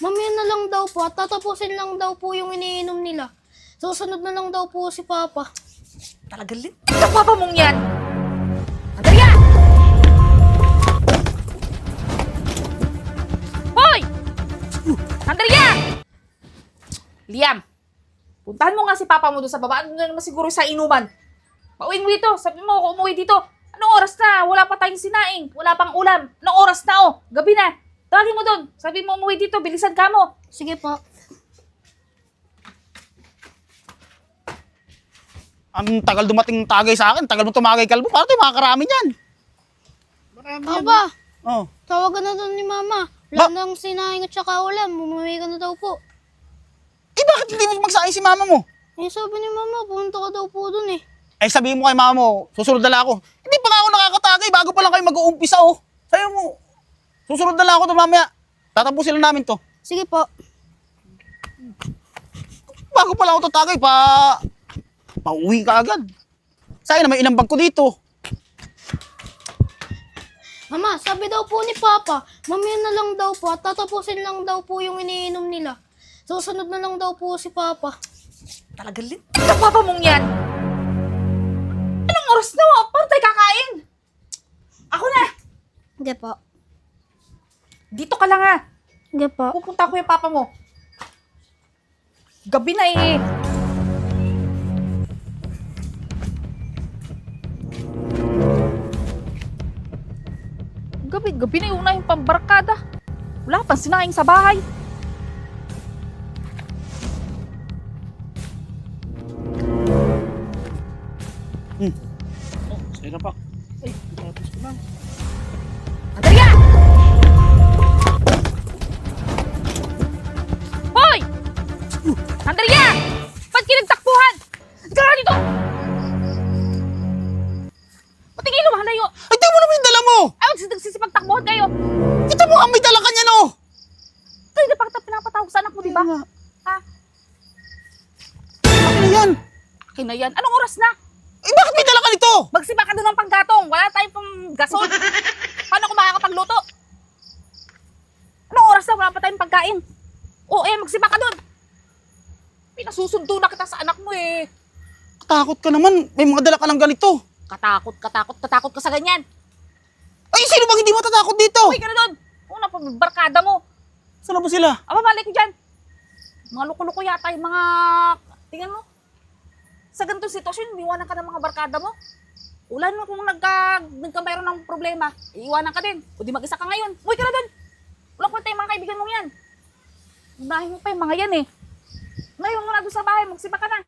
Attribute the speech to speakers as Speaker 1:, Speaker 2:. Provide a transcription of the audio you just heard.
Speaker 1: Mamaya na lang daw po at tatapusin lang daw po yung iniinom nila. Susunod na lang daw po si Papa.
Speaker 2: Talagang lit ka papa mong yan! Andrea! Hoy! Andrea! Liam! Puntahan mo nga si papa mo doon sa baba. Ano na naman siguro sa inuman? Pauwiin mo dito. Sabi mo ako umuwi dito. Anong oras na? Wala pa tayong sinaing. Wala pang ulam. Anong oras na oh? Gabi na. Tawagin mo doon. Sabi mo umuwi dito. Bilisan ka mo.
Speaker 1: Sige po.
Speaker 3: Ang tagal dumating tagay sa akin. Tagal mo tumagay kalbo. Para tayo makakarami niyan. Marami yan.
Speaker 1: Papa,
Speaker 3: Oh.
Speaker 1: tawagan na doon ni Mama. Wala nang sinaing at saka ulam. Umuwi ka na daw po.
Speaker 3: Eh bakit hindi mo magsaing si mama mo?
Speaker 1: Eh sabi ni Mama, pumunta ka daw po doon eh.
Speaker 3: Eh sabihin mo kay mama mo, susunod na lang ako. Hindi pa nga ako nakakatagay. Bago pa lang kayo mag-uumpisa oh. Sayo mo, susunod na lang ako doon mamaya. Tatapusin lang namin to.
Speaker 1: Sige po.
Speaker 3: Bago pa lang ako tatagay pauwi ka agad. Sayang na may inambag ko dito.
Speaker 1: Mama, sabi daw po ni Papa, mamaya na lang daw po at tatapusin lang daw po yung iniinom nila. Susunod na lang daw po si Papa.
Speaker 2: Talagang lit ka papa mong yan! Anong oras na oh? Paano tayo kakain? Ako na!
Speaker 1: Sige po.
Speaker 2: Dito ka lang ha.
Speaker 1: Sige po.
Speaker 2: Pupunta ko yung papa mo. Gabi na eh. Gabi na yung unahing pambarkada. Wala pang sinaing sa bahay.
Speaker 3: Oh, sa'yo na pa. Ay, tapos ko lang.
Speaker 2: Andrea! Hoy! Andrea! Ba't kinagtakbuhan? Ika nga dito! Patingin naman na yun.
Speaker 3: Ay, di mo naman yung dala mo!
Speaker 2: Ay, nagsisipagtakbuhan kayo.
Speaker 3: Kita mo nga may dala ka niya no!
Speaker 2: Ito yung pinapatawag sa anak mo, di ba?
Speaker 3: Ano?
Speaker 2: Ha?
Speaker 3: Akin na yan!
Speaker 2: Akin na yan. Anong oras na?
Speaker 3: Eh, bakit may dala ka nito?
Speaker 2: Magsiba ka doon ng panggatong. Wala tayong pang gasol. Paano ako makakapagluto? Anong oras na? Wala pa tayong pagkain. O, magsiba ka doon. Pinasusundo na kita sa anak mo eh.
Speaker 3: Katakot ka naman. May mga dala ka ng ganito.
Speaker 2: Katakot ka sa ganyan.
Speaker 3: Ay, sino bang hindi matatakot dito?
Speaker 2: Uy ka na doon. Una pa, barkada mo.
Speaker 3: Saan na ba sila?
Speaker 2: Aba, balik ko dyan. Mga loko-loko yata yung mga... Tingnan mo. Sa ganitong sitwasyon, iwanan ka ng mga barkada mo. Ulan mo kung nagkamayroon ng problema, iiwanan ka din. O di mag-isa ka ngayon. Uy ka na doon. Wala ko tayong mga kaibigan mong yan. Unahin mo pa yung mga yan eh. Ngayon mo na doon sa bahay, magsipa ka na.